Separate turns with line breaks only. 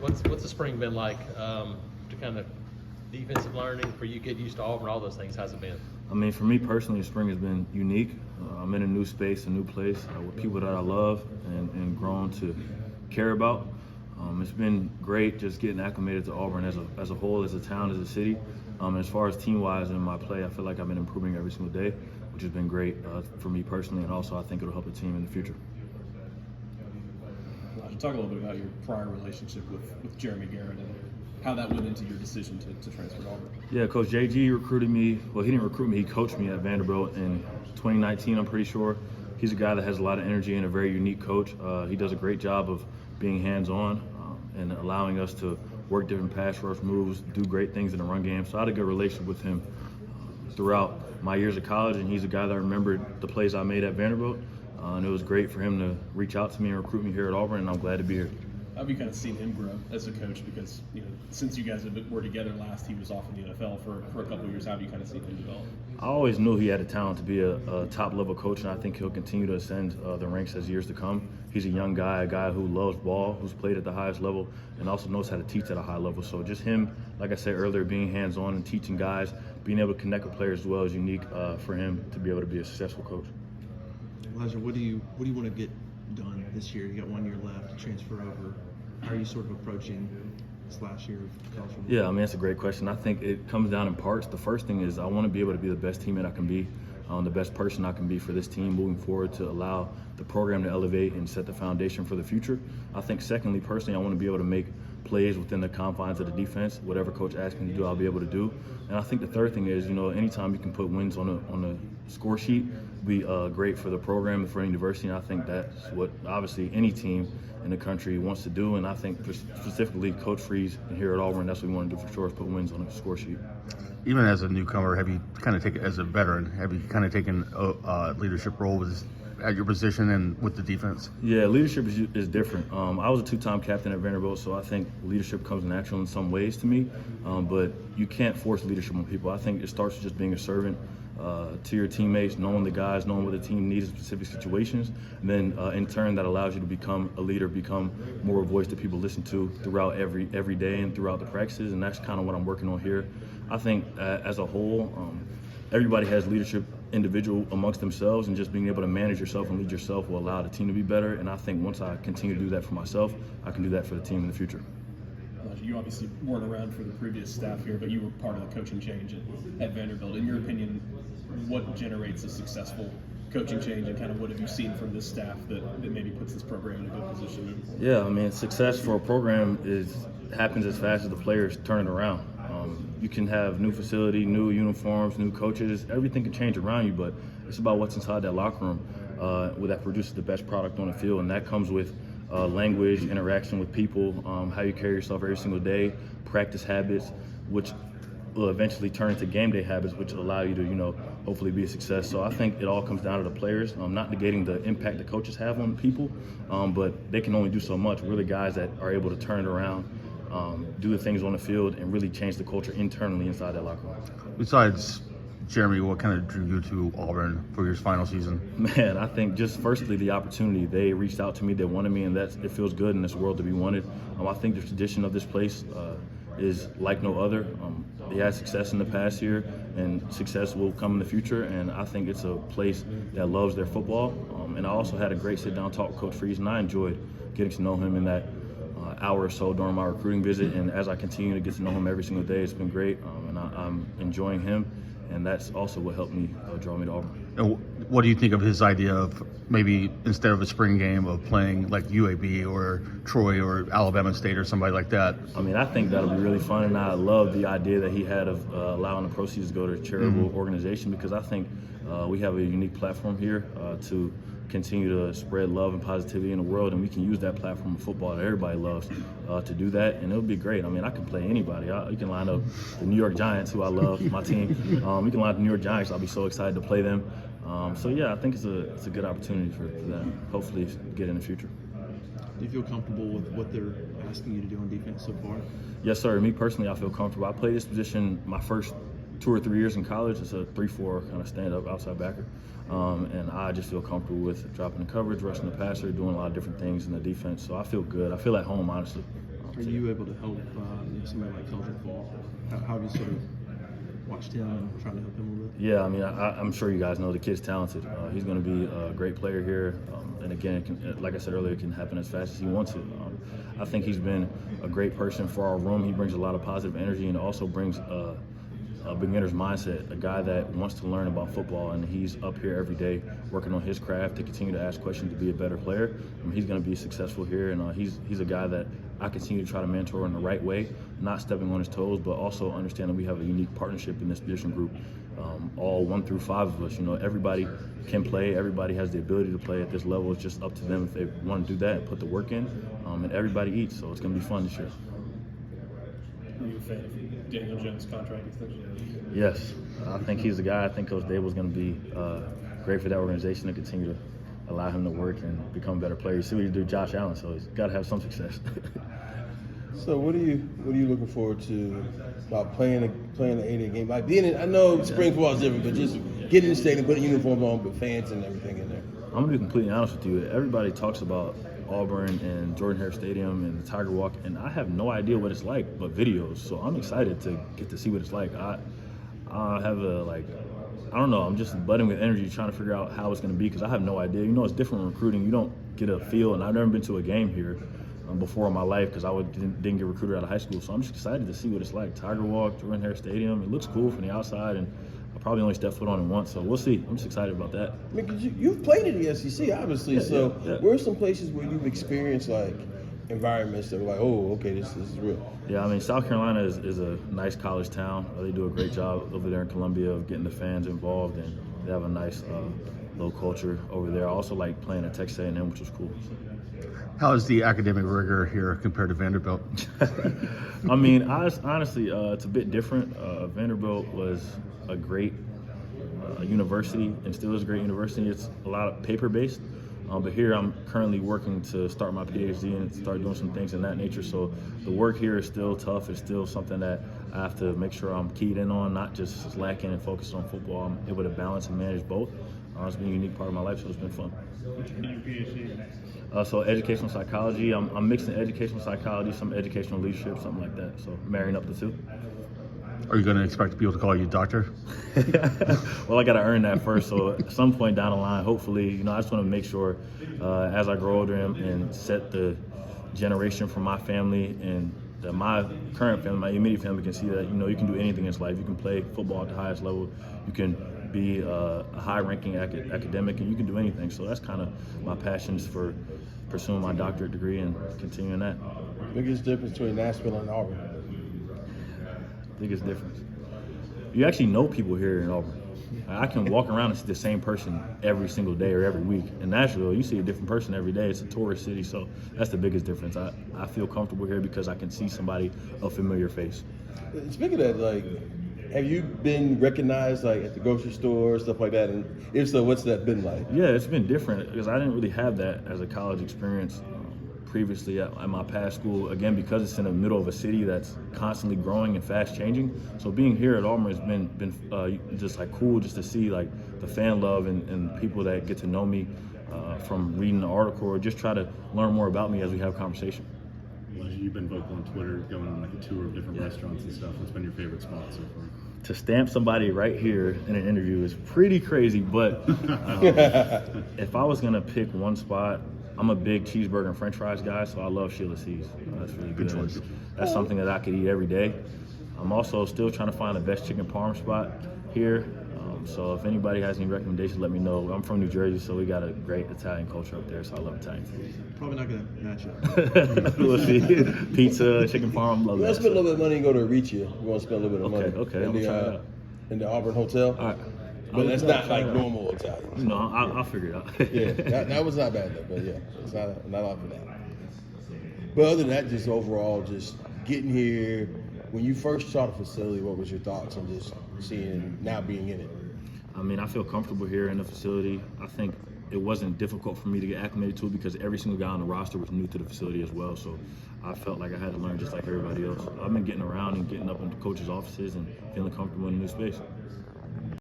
What's the spring been like to kind of defensive learning for you, get used to Auburn, all those things? How's it been?
I mean, for me personally, spring has been unique. I'm in a new space, a new place with people that I love and grown to care about. It's been great just getting acclimated to Auburn as a whole, as a town, as a city. As far as team-wise in my play, I feel like I've been improving every single day, which has been great for me personally, and also I think it'll help the team in the future.
Talk a little bit about your prior relationship with Jeremy Garrett and how that went into your decision to transfer to Auburn.
Yeah, Coach JG recruited me. Well, he didn't recruit me. He coached me at Vanderbilt in 2019, I'm pretty sure. He's a guy that has a lot of energy and a very unique coach. He does a great job of being hands-on and allowing us to work different pass rush moves, do great things in the run game. So I had a good relationship with him throughout my years of college, and he's a guy that remembered the plays I made at Vanderbilt. And it was great for him to reach out to me and recruit me here at Auburn, and I'm glad to be here.
How have you kind of seen him grow as a coach? Because since you guys were together last, he was off in the NFL for a couple of years. How have you kind of seen him develop?
I always knew he had a talent to be a top-level coach, and I think he'll continue to ascend the ranks as years to come. He's a young guy, a guy who loves ball, who's played at the highest level, and also knows how to teach at a high level. So just him, like I said earlier, being hands-on and teaching guys, being able to connect with players as well is unique for him to be able to be a successful coach.
Elijah, what do you want to get done this year? You got 1 year left to transfer over. How are you sort of approaching this last year of college football?
Yeah, I mean, that's a great question. I think it comes down in parts. The first thing is I want to be able to be the best teammate I can be, the best person I can be for this team moving forward to allow the program to elevate and set the foundation for the future. I think secondly, personally, I want to be able to make plays within the confines of the defense. Whatever coach asks me to do, I'll be able to do. And I think the third thing is, anytime you can put wins on a score sheet, be great for the program and for university. And I think that's what obviously any team in the country wants to do. And I think specifically Coach Freeze and here at Auburn, that's what we want to do for sure, is put wins on a score sheet.
Even as a newcomer, have you kind of taken, as a veteran, have you kind of taken a leadership role at your position and with the defense?
Yeah, leadership is different. I was a two-time captain at Vanderbilt, so I think leadership comes natural in some ways to me, but you can't force leadership on people. I think it starts with just being a servant to your teammates, knowing the guys, knowing what the team needs in specific situations, and then in turn that allows you to become a leader, become more of a voice that people listen to throughout every day and throughout the practices, and that's kind of what I'm working on here. I think as a whole, everybody has leadership individual amongst themselves, and just being able to manage yourself and lead yourself will allow the team to be better. And I think once I continue to do that for myself, I can do that for the team in the future.
You obviously weren't around for the previous staff here, but you were part of the coaching change at Vanderbilt. In your opinion, what generates a successful coaching change, and kind of what have you seen from this staff that maybe puts this program in a good position moving forward?
Yeah, I mean, success for a program happens as fast as the players turn it around. You can have new facility, new uniforms, new coaches. Everything can change around you, but it's about what's inside that locker room that produces the best product on the field, and that comes with language, interaction with people, how you carry yourself every single day, practice habits, which will eventually turn into game day habits, which will allow you to, hopefully be a success. So I think it all comes down to the players, not negating the impact the coaches have on people, but they can only do so much. We're the guys that are able to turn it around, do the things on the field, and really change the culture internally inside that locker room.
Besides Jeremy, what kind of drew you to Auburn for your final season?
Man, I think just firstly the opportunity. They reached out to me, they wanted me, and it feels good in this world to be wanted. I think the tradition of this place is like no other. They had success in the past year, and success will come in the future, and I think it's a place that loves their football. And I also had a great sit-down talk with Coach Freeze, and I enjoyed getting to know him in that hour or so during my recruiting visit, and as I continue to get to know him every single day, it's been great, and I'm enjoying him, and that's also what helped me draw me to Auburn.
And what do you think of his idea of maybe instead of a spring game of playing like UAB or Troy or Alabama State or somebody like that?
I mean, I think that'll be really fun, and I love the idea that he had of allowing the proceeds to go to a charitable organization, because I think we have a unique platform here to continue to spread love and positivity in the world, and we can use that platform of football that everybody loves to do that, and it'll be great. I mean, I can play anybody. You can line up the New York Giants, who I love, my team. You can line up the New York Giants. I'll be so excited to play them. So yeah, I think it's a good opportunity for them. Hopefully get in the future.
Do you feel comfortable with what they're asking you to do on defense so far?
Yes, sir. Me personally, I feel comfortable. I played this position my first 2 or 3 years in college. It's a 3-4 kind of stand-up outside backer. And I just feel comfortable with dropping the coverage, rushing the passer, doing a lot of different things in the defense. So I feel good. I feel at home, honestly.
Are you able to help somebody like Keldrick Ball? How have you sort of watched him and trying to help him a little bit?
Yeah, I mean, I'm sure you guys know the kid's talented. He's going to be a great player here. And again, it can, like I said earlier, it can happen as fast as he wants it. I think he's been a great person for our room. He brings a lot of positive energy and also brings a beginner's mindset, a guy that wants to learn about football, and he's up here every day working on his craft to continue to ask questions to be a better player. He's going to be successful here, and he's a guy that I continue to try to mentor in the right way, not stepping on his toes, but also understanding we have a unique partnership in this position group. All 1 through 5 of us, everybody can play, everybody has the ability to play at this level. It's just up to them if they want to do that and put the work in, and everybody eats, so it's going to be fun this year.
Are you a fan of Daniel Jones' contract extension?
Yes, I think he's the guy. I think Coach Dable's going to be great for that organization to continue to allow him to work and become a better player. You see what he did with Josh Allen, so he's got to have some success.
So what are you looking forward to about playing the 8-day game? Like being in, I know spring football is different, but just getting in the stadium, putting uniforms on, with fans and everything in there.
I'm gonna be completely honest with you. Everybody talks about Auburn and Jordan-Hare Stadium and the Tiger Walk, and I have no idea what it's like but videos. So I'm excited to get to see what it's like. I have I don't know. I'm just budding with energy, trying to figure out how it's gonna be because I have no idea. It's different when recruiting. You don't get a feel, and I've never been to a game here before in my life because I didn't get recruited out of high school. So I'm just excited to see what it's like. Tiger Walk, Jordan-Hare Stadium. It looks cool from the outside, and I probably only stepped foot on it once, so we'll see. I'm just excited about that.
I mean, 'cause you've played in the SEC, obviously.
Yeah.
Where are some places where you've experienced like environments that are like, oh, okay, this is real?
Yeah, I mean, South Carolina is a nice college town. They do a great job over there in Columbia of getting the fans involved, and they have a nice little culture over there. I also like playing at Texas A&M, which was cool.
How is the academic rigor here compared to Vanderbilt?
I mean, honestly, it's a bit different. Vanderbilt was a great university and still is a great university. It's a lot of paper-based. But here I'm currently working to start my PhD and start doing some things in that nature. So the work here is still tough. It's still something that I have to make sure I'm keyed in on, not just slacking and focused on football. I'm able to balance and manage both. It's been a unique part of my life, so it's been fun. So educational psychology. I'm mixing educational psychology, some educational leadership, something like that. So marrying up the two.
Are you going to expect people to call you doctor?
Well, I got to earn that first. So at some point down the line, hopefully, I just want to make sure as I grow older and set the generation from my family and that my current family, my immediate family can see that, you can do anything in this life. You can play football at the highest level. You can be a high-ranking academic, and you can do anything. So that's kind of my passions for pursuing my doctorate degree and continuing that.
Biggest difference between Nashville and Auburn?
Biggest difference. You actually know people here in Auburn. I can walk around and see the same person every single day or every week. In Nashville, you see a different person every day. It's a tourist city, so that's the biggest difference. I feel comfortable here because I can see somebody, a familiar face.
Speaking of that, have you been recognized at the grocery store, stuff like that? And if so, what's that been like?
Yeah, it's been different because I didn't really have that as a college experience previously at my past school. Again, because it's in the middle of a city that's constantly growing and fast changing. So being here at Auburn has been just cool just to see the fan love and people that get to know me from reading the article or just try to learn more about me as we have a conversation.
You've been vocal on Twitter, going on a tour of different restaurants and stuff. What's been your favorite spot so far?
To stamp somebody right here in an interview is pretty crazy, but if I was gonna pick one spot, I'm a big cheeseburger and french fries guy, so I love Sheila C's. That's really good. That's something that I could eat every day. I'm also still trying to find the best chicken parm spot here. So if anybody has any recommendations, let me know. I'm from New Jersey, so we got a great Italian culture up there, so I love Italian food.
Probably not going to match up.
We'll see. Pizza, chicken parm, love
You want
that.
to spend a little bit of money and go to Aricia. You want to spend a little bit of money.
Okay, I'm gonna try it out.
In the Auburn Hotel.
All right.
But that's not normal Italian.
No, I'll figure it out.
Yeah, that was not bad though, but yeah, it's not off of that. But other than that, just overall, just getting here. When you first saw the facility, what was your thoughts on just seeing now being in it?
I mean, I feel comfortable here in the facility. I think it wasn't difficult for me to get acclimated to it because every single guy on the roster was new to the facility as well. So I felt like I had to learn just like everybody else. I've been getting around and getting up into coaches' offices and feeling comfortable in a new space.